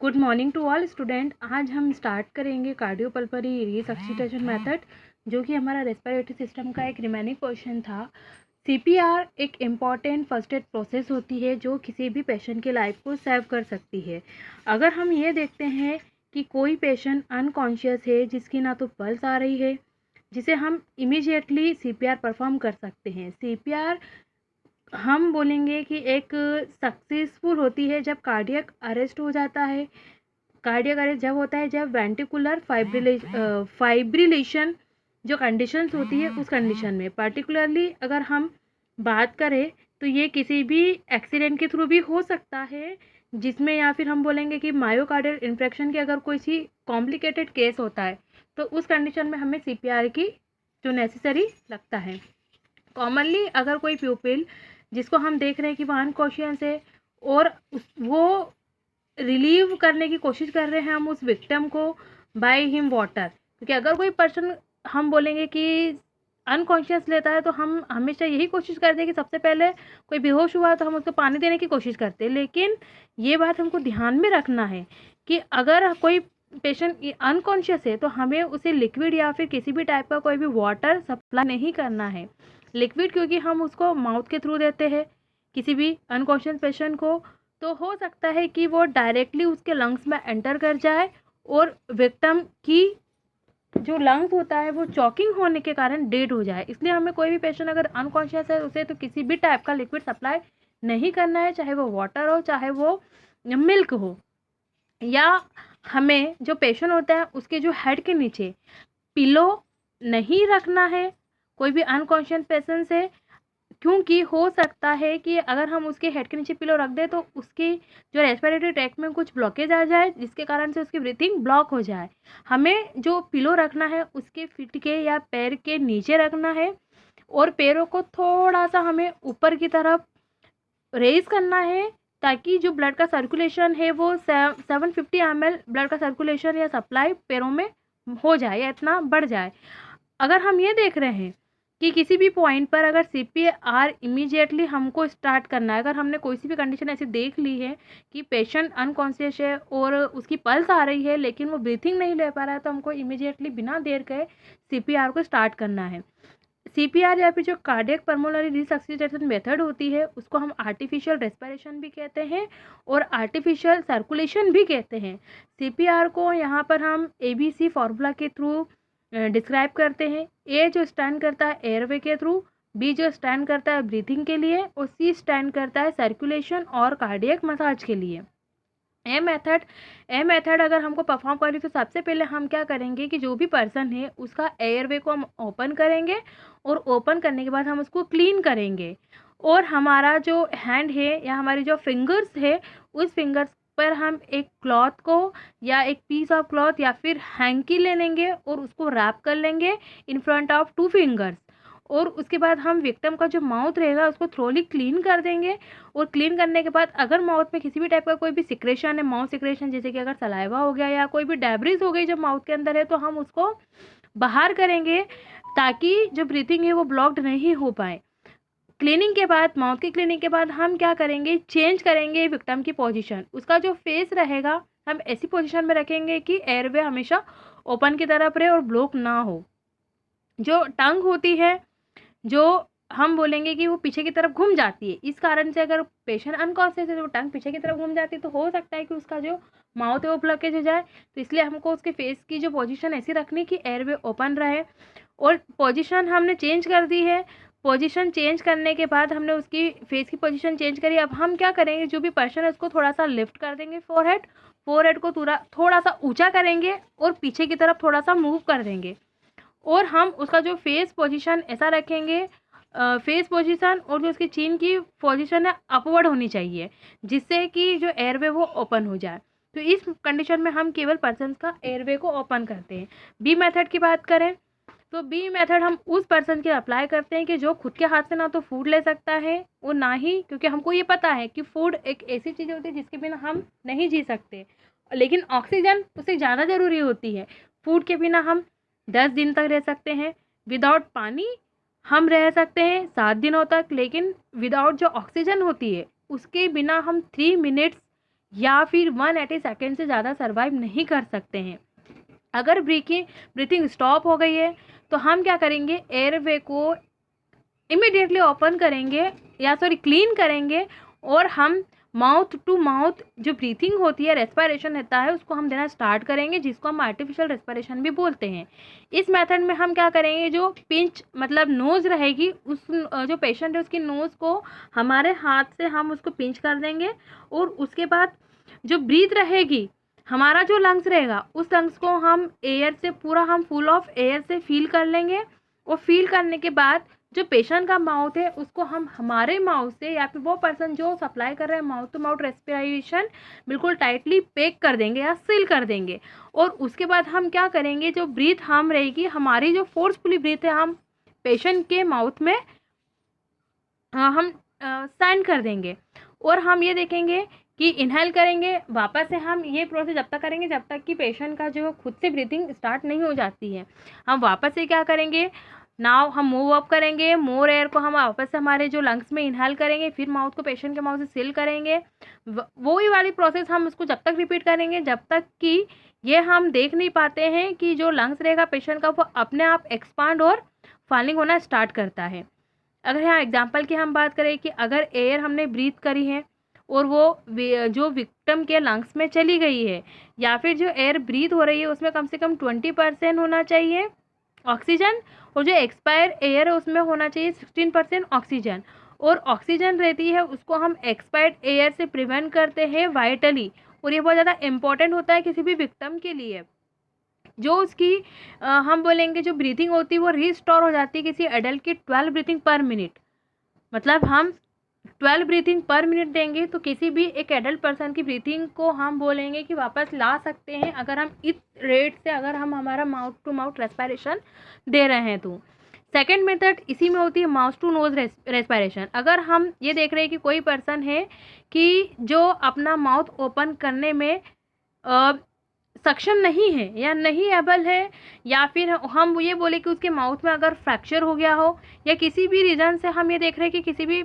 Good morning to all student. आज हम start करेंगे कार्डियोपल्मोनरी रिसससिटेशन मेथड, जो कि हमारा रेस्पिरेटरी सिस्टम का एक रिमेनिंग क्वेश्चन था। सीपीआर एक इम्पॉर्टेंट फर्स्ट एड प्रोसेस होती है जो किसी भी पेशेंट के लाइफ को सेव कर सकती है। अगर हम ये देखते हैं कि कोई पेशेंट अनकॉन्शियस है, जिसकी ना तो पल्स आ रही है, जिसे हम इमीडिएटली सीपीआर परफॉर्म कर सकते हैं। सीपीआर हम बोलेंगे कि एक सक्सेसफुल होती है जब कार्डियक अरेस्ट हो जाता है। कार्डियक अरेस्ट जब होता है जब वेंट्रिकुलर फाइब्रिलेशन जो कंडीशंस होती है उस कंडीशन में। पर्टिकुलरली अगर हम बात करें तो ये किसी भी एक्सीडेंट के थ्रू भी हो सकता है, जिसमें या फिर हम बोलेंगे कि मायोकार्डियल इन्फेक्शन के अगर कोई सी कॉम्प्लिकेटेड केस होता है तो उस कंडीशन में हमें सीपीआर की जो नेसेसरी लगता है। कॉमनली अगर कोई प्यूपिल जिसको हम देख रहे हैं कि वो अनकॉन्शियस है और वो रिलीव करने की कोशिश कर रहे हैं हम उस विक्टिम को बाय हिम वाटर, क्योंकि अगर कोई पर्सन हम बोलेंगे कि अनकॉन्शियस लेता है तो हम हमेशा यही कोशिश करते हैं कि सबसे पहले कोई बेहोश हुआ तो हम उसको पानी देने की कोशिश करते हैं। लेकिन ये बात हमको ध्यान में रखना है कि अगर कोई पेशेंट अनकॉन्शियस है तो हमें उसे लिक्विड या फिर किसी भी टाइप का कोई भी वाटर सप्लाई नहीं करना है। लिक्विड क्योंकि हम उसको माउथ के थ्रू देते हैं किसी भी अनकॉन्शियस पेशेंट को, तो हो सकता है कि वो डायरेक्टली उसके लंग्स में एंटर कर जाए और विक्टिम की जो लंग्स होता है वो चॉकिंग होने के कारण डेड हो जाए। इसलिए हमें कोई भी पेशेंट अगर अनकॉन्शियस है उसे तो किसी भी टाइप का लिक्विड सप्लाई नहीं करना है, चाहे वो वाटर हो चाहे वो मिल्क हो। या हमें जो पेशेंट होता है उसके जो हेड के नीचे पिलो नहीं रखना है कोई भी अनकॉन्शियस पेशेंट से, क्योंकि हो सकता है कि अगर हम उसके हेड के नीचे पिलो रख दें तो उसकी जो रेस्पिरेटरी ट्रैक्ट में कुछ ब्लॉकेज आ जाए, जिसके कारण से उसकी ब्रीथिंग ब्लॉक हो जाए। हमें जो पिलो रखना है उसके फीट के या पैर के नीचे रखना है और पैरों को थोड़ा सा हमें ऊपर की तरफ रेज करना है, ताकि जो ब्लड का सर्कुलेशन है वो 750 ml ब्लड का सर्कुलेशन या सप्लाई पैरों में हो जाए या इतना बढ़ जाए। अगर हम ये देख रहे हैं कि किसी भी पॉइंट पर अगर सीपीआर इमीडिएटली हमको स्टार्ट करना है, अगर हमने कोई सी भी कंडीशन ऐसी देख ली है कि पेशेंट अनकॉन्शियस है और उसकी पल्स आ रही है लेकिन वो ब्रीथिंग नहीं ले पा रहा है, तो हमको इमीडिएटली बिना देर के सीपीआर को स्टार्ट करना है। सीपीआर या फिर जो कार्डियक पल्मोनरी रिसससिटेशन मेथड होती है उसको हम आर्टिफिशियल रेस्पिरेशन भी कहते हैं और आर्टिफिशियल सर्कुलेशन भी कहते हैं। सीपीआर को यहाँ पर हम एबीसी फार्मूला के थ्रू डिस्क्राइब करते हैं। ए जो स्टैंड करता है एयरवे के थ्रू, बी जो स्टैंड करता है ब्रीथिंग के लिए और सी स्टैंड करता है सर्कुलेशन और कार्डियक मसाज के लिए। ए मेथड अगर हमको परफॉर्म करनी तो सबसे पहले हम क्या करेंगे कि जो भी पर्सन है उसका एयरवे को हम ओपन करेंगे और ओपन करने के बाद हम उसको क्लीन करेंगे और हमारा जो हैंड है या हमारी जो फिंगर्स है उस फिंगर्स पर हम एक क्लॉथ को या एक पीस ऑफ क्लॉथ या फिर हैंकी ले लेंगे और उसको रैप कर लेंगे इन फ्रंट ऑफ 2 फिंगर्स। और उसके बाद हम विक्टिम का जो माउथ रहेगा उसको थ्रोली क्लीन कर देंगे और क्लीन करने के बाद अगर माउथ में किसी भी टाइप का कोई भी सिक्रेशन है, माउथ सिक्रेशन जैसे कि अगर सलाइवा हो गया या कोई भी डेब्रिस हो गई जो माउथ के अंदर है, तो हम उसको बाहर करेंगे ताकि जो ब्रीथिंग है वो ब्लॉक्ड नहीं हो पाए। क्लीनिंग के बाद, माउथ की क्लीनिंग के बाद हम क्या करेंगे, चेंज करेंगे विक्टिम की पोजीशन। उसका जो फेस रहेगा हम ऐसी पोजीशन में रखेंगे कि एयरवे हमेशा ओपन की तरफ रहे और ब्लॉक ना हो। जो टंग होती है जो हम बोलेंगे कि वो पीछे की तरफ घूम जाती है, इस कारण से अगर पेशेंट अनकॉन्शियस है तो वो टंग पीछे की तरफ घूम जाती है, तो हो सकता है कि उसका जो माउथ है वो ब्लॉकेज हो जाए। तो इसलिए हमको उसके फेस की जो पोजीशन ऐसी रखनी कि एयरवे ओपन रहे। और पोजीशन हमने चेंज कर दी है। पोजीशन चेंज करने के बाद हमने उसकी फेस की पोजीशन चेंज करी। अब हम क्या करेंगे, जो भी पर्सन है उसको थोड़ा सा लिफ्ट कर देंगे, फोरहेड को थोड़ा सा ऊंचा करेंगे और पीछे की तरफ थोड़ा सा मूव कर देंगे और हम उसका जो फेस पोजीशन ऐसा रखेंगे, फेस पोजीशन और जो उसकी चीन की पोजीशन है अपवर्ड होनी चाहिए, जिससे कि जो एयरवे वो ओपन हो जाए। तो इस कंडीशन में हम केवल पर्सन का एयरवे को ओपन करते हैं। बी मेथड की बात करें तो बी मेथड हम उस पर्सन के अप्लाई करते हैं कि जो खुद के हाथ से ना तो फूड ले सकता है और ना ही, क्योंकि हमको ये पता है कि फूड एक ऐसी चीज़ होती है जिसके बिना हम नहीं जी सकते, लेकिन ऑक्सीजन उससे ज़्यादा ज़रूरी होती है। फूड के बिना हम 10 दिन तक रह सकते हैं, विदाउट पानी हम रह सकते हैं 7 दिनों तक, लेकिन विदाउट जो ऑक्सीजन होती है उसके बिना हम 3 मिनट्स या फिर 180 सेकेंड से ज़्यादा सर्वाइव नहीं कर सकते हैं। अगर ब्रीथिंग स्टॉप हो गई है तो हम क्या करेंगे, एयरवे को इमिडिएटली ओपन करेंगे या क्लीन करेंगे, और हम माउथ टू माउथ जो ब्रीथिंग होती है, रेस्पिरेशन रहता है, उसको हम देना स्टार्ट करेंगे, जिसको हम आर्टिफिशियल रेस्पिरेशन भी बोलते हैं। इस मेथड में हम क्या करेंगे, जो पिंच मतलब नोज़ रहेगी, उस जो पेशेंट है उसकी नोज़ को हमारे हाथ से हम उसको पिंच कर देंगे, और उसके बाद जो ब्रीथ रहेगी, हमारा जो लंग्स रहेगा, उस लंग्स को हम एयर से पूरा हम फुल ऑफ एयर से फील कर लेंगे, और फील करने के बाद जो पेशेंट का माउथ है उसको हम हमारे माउथ से, या फिर वो पर्सन जो सप्लाई कर रहा है माउथ टू माउथ रेस्पिरेशन, बिल्कुल टाइटली पैक कर देंगे या सील कर देंगे। और उसके बाद हम क्या करेंगे, जो ब्रीथ हम रहेगी हमारी, जो फोर्सफुली ब्रीथ है, हम पेशेंट के माउथ में हम सेंड कर देंगे, और हम ये देखेंगे कि इनहेल करेंगे। वापस से हम ये प्रोसेस जब तक करेंगे जब तक कि पेशेंट का जो खुद से ब्रीथिंग स्टार्ट नहीं हो जाती है। हम वापस से क्या करेंगे, नाउ हम मूव अप करेंगे, मोर एयर को हम वापस से हमारे जो लंग्स में इनहेल करेंगे, फिर माउथ को पेशेंट के माउथ से सील करेंगे। वही वाली प्रोसेस हम उसको जब तक रिपीट करेंगे जब तक कि ये हम देख नहीं पाते हैं कि जो लंग्स रहेगा पेशेंट का वो अपने आप एक्सपांड और फॉलिंग होना स्टार्ट करता है। अगर यहाँ एग्जाम्पल की हम बात करें कि अगर एयर हमने ब्रीथ करी है और वो जो विक्टिम के लंग्स में चली गई है, या फिर जो एयर ब्रीथ हो रही है उसमें कम से कम 20% होना चाहिए ऑक्सीजन, और जो एक्सपायर एयर है उसमें होना चाहिए 16% ऑक्सीजन, और ऑक्सीजन रहती है उसको हम एक्सपायर्ड एयर से प्रिवेंट करते हैं वाइटली, और ये बहुत ज़्यादा इंपॉर्टेंट होता है किसी भी विक्टिम के लिए। जो उसकी हम बोलेंगे जो ब्रीथिंग होती है वो रिस्टोर हो जाती है किसी एडल्ट की 12 ब्रीथिंग पर मिनट, मतलब हम 12 ब्रीथिंग पर मिनट देंगे तो किसी भी एक एडल्ट पर्सन की ब्रीथिंग को हम बोलेंगे कि वापस ला सकते हैं, अगर हम इस रेट से अगर हम हमारा माउथ टू माउथ रेस्पिरेशन दे रहे हैं तो। सेकेंड मेथड इसी में होती है माउथ टू नोज रेस्पिरेशन। अगर हम ये देख रहे हैं कि कोई पर्सन है कि जो अपना माउथ ओपन करने में सक्षम नहीं है या नहीं एबल है, या फिर हम ये बोले कि उसके माउथ में अगर फ्रैक्चर हो गया हो, या किसी भी रीज़न से हम ये देख रहे हैं कि किसी भी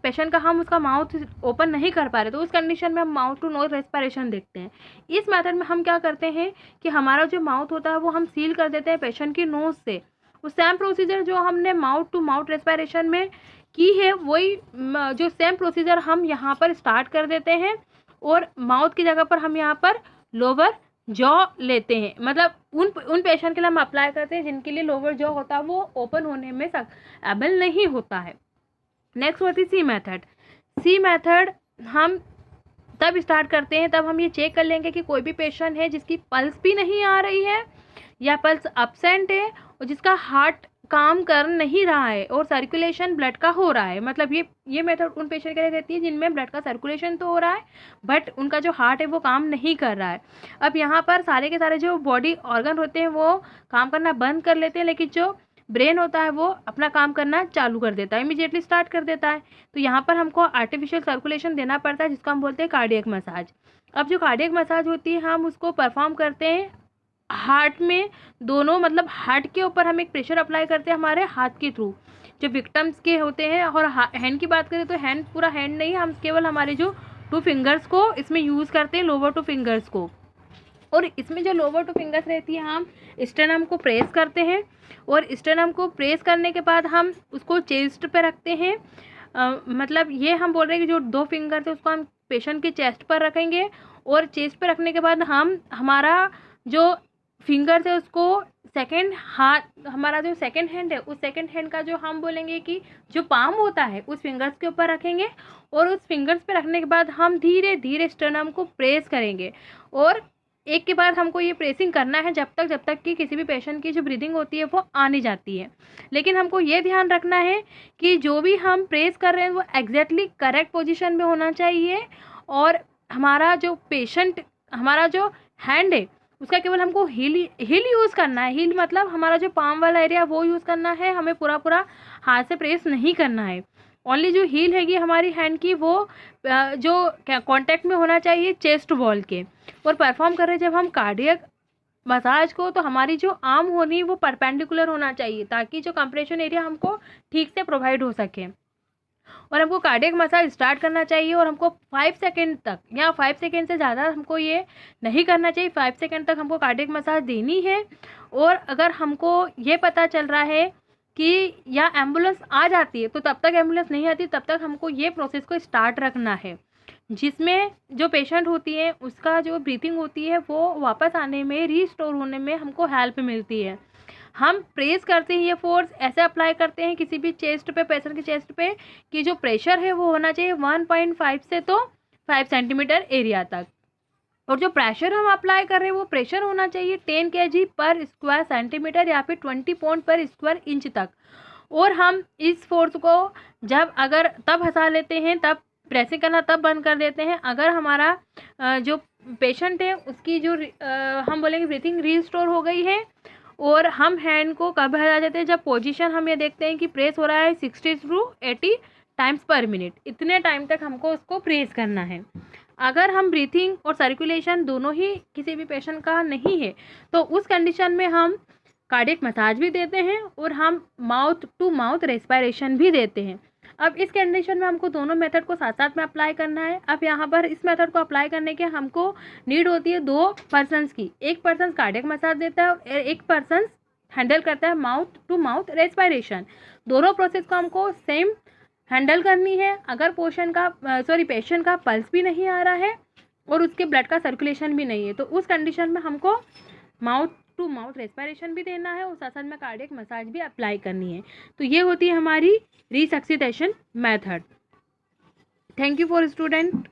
पेशेंट का हम उसका माउथ ओपन नहीं कर पा रहे, तो उस कंडीशन में हम माउथ टू नोज रेस्पिरेशन देखते हैं। इस मेथड में हम क्या करते हैं कि हमारा जो माउथ होता है वो हम सील कर देते हैं पेशेंट की नोज़ से। उस सेम प्रोसीजर जो हमने माउथ टू माउथ रेस्पिरेशन में की है वही जो सेम प्रोसीजर हम यहाँ पर स्टार्ट कर देते हैं, और माउथ की जगह पर हम यहाँ पर लोअर जॉ लेते हैं, मतलब उन पेशेंट के लिए हम अप्लाई करते हैं जिनके लिए लोअर जॉ होता है वो ओपन होने में एबल नहीं होता है। नेक्स्ट होती है सी मेथड। सी मेथड हम तब स्टार्ट करते हैं तब हम ये चेक कर लेंगे कि कोई भी पेशेंट है जिसकी पल्स भी नहीं आ रही है या पल्स अब्सेंट है और जिसका हार्ट काम कर नहीं रहा है और सर्कुलेशन ब्लड का हो रहा है, मतलब ये मेथड उन पेशेंट के लिए रहती है जिनमें ब्लड का सर्कुलेशन तो हो रहा है बट उनका जो हार्ट है वो काम नहीं कर रहा है। अब यहाँ पर सारे के सारे जो बॉडी ऑर्गन होते हैं वो काम करना बंद कर लेते हैं, लेकिन जो ब्रेन होता है वो अपना काम करना चालू कर देता है, इमीडिएटली स्टार्ट कर देता है। तो यहाँ पर हमको आर्टिफिशियल सर्कुलेशन देना पड़ता है जिसको हम बोलते हैं कार्डियक मसाज। अब जो कार्डियक मसाज होती है हम उसको परफॉर्म करते हैं हार्ट में, दोनों मतलब हार्ट के ऊपर हम एक प्रेशर अप्लाई करते हैं हमारे हाथ के थ्रू जो विक्टिम्स के होते हैं। और हैंड की बात करें तो हैंड पूरा हैंड नहीं, हम केवल हमारे जो 2 फिंगर्स को इसमें यूज़ करते हैं, लोअर 2 फिंगर्स को। और इसमें जो लोअर 2 फिंगर्स रहती है हम स्टेनम को प्रेस करते हैं और स्टेनम को प्रेस करने के बाद हम उसको चेस्ट पे रखते हैं। मतलब ये हम बोल रहे हैं कि जो 2 फिंगर्स है उसको हम पेशेंट के चेस्ट पर रखेंगे और चेस्ट पर रखने के बाद हम हमारा जो फिंगर्स है उसको सेकेंड हाथ, हमारा जो सेकेंड हैंड है उस सेकेंड हैंड का जो हम बोलेंगे कि जो पाम होता है उस फिंगर्स के ऊपर रखेंगे और उस फिंगर्स पे रखने के बाद हम धीरे धीरे स्टर्नम को प्रेस करेंगे। और एक के बाद हमको ये प्रेसिंग करना है जब तक कि किसी भी पेशेंट की जो ब्रीदिंग होती है वो आ नहीं जाती है। लेकिन हमको ये ध्यान रखना है कि जो भी हम प्रेस कर रहे हैं वो एग्जैक्टली करेक्ट पोजीशन में होना चाहिए और हमारा जो पेशेंट, हमारा जो हैंड है उसका केवल हमको हील यूज़ करना है। हील मतलब हमारा जो पाम वाला एरिया वो यूज़ करना है, हमें पूरा हाथ से प्रेस नहीं करना है। ओनली जो हील हैगी हमारी हैंड की वो जो कांटेक्ट में होना चाहिए चेस्ट वॉल के। और परफॉर्म कर रहे जब हम कार्डियक मसाज को तो हमारी जो आर्म होनी वो परपेंडिकुलर होना चाहिए ताकि जो कंप्रेशन एरिया हमको ठीक से प्रोवाइड हो सके। और हमको कार्डियक मसाज स्टार्ट करना चाहिए और हमको 5 सेकेंड तक या 5 सेकेंड से ज़्यादा हमको ये नहीं करना चाहिए। 5 सेकेंड तक हमको कार्डियक मसाज देनी है। और अगर हमको ये पता चल रहा है कि या एम्बुलेंस आ जाती है तो तब तक एम्बुलेंस नहीं आती, तब तक हमको ये प्रोसेस को स्टार्ट रखना है, जिसमें जो पेशेंट होती है उसका जो ब्रीथिंग होती है वो वापस आने में, रीस्टोर होने में हमको हेल्प मिलती है। हम प्रेस करते हैं, ये फोर्स ऐसे अप्लाई करते हैं किसी भी चेस्ट पे, पेशेंट की चेस्ट पे, कि जो प्रेशर है वो होना चाहिए 1.5 से तो 5 सेंटीमीटर एरिया तक। और जो प्रेशर हम अप्लाई कर रहे हैं वो प्रेशर होना चाहिए 10 kg पर स्क्वायर सेंटीमीटर या फिर 20 पाउंड पर स्क्वायर इंच तक। और हम इस फोर्स को जब अगर तब हंसा लेते हैं, तब प्रेसिंग करना तब बंद कर देते हैं अगर हमारा जो पेशेंट है उसकी जो हम बोलेंगे ब्रीथिंग रीस्टोर हो गई है। और हम हैंड को कब हटा देते हैं, जब पोजीशन हम ये देखते हैं कि प्रेस हो रहा है 60 to 80 टाइम्स पर मिनट, इतने टाइम तक हमको उसको प्रेस करना है। अगर हम ब्रीथिंग और सर्कुलेशन दोनों ही किसी भी पेशेंट का नहीं है तो उस कंडीशन में हम कार्डियक मसाज भी देते हैं और हम माउथ टू माउथ रेस्पिरेशन भी देते हैं। अब इस कंडीशन में हमको दोनों मेथड को साथ साथ में अप्लाई करना है। अब यहाँ पर इस मेथड को अप्लाई करने के हमको नीड होती है 2 पर्सन्स की। एक पर्सन कार्डियक मसाज देता है और एक पर्सन हैंडल करता है माउथ टू माउथ रेस्पिरेशन। दोनों प्रोसेस को हमको सेम हैंडल करनी है। अगर पेशेंट का पल्स भी नहीं आ रहा है और उसके ब्लड का सर्कुलेशन भी नहीं है तो उस कंडीशन में हमको माउथ टू माउथ रेस्पिरेशन भी देना है और साथ साथ में कार्डियक मसाज भी अप्लाई करनी है। तो ये होती है हमारी resuscitation method. Thank you for student.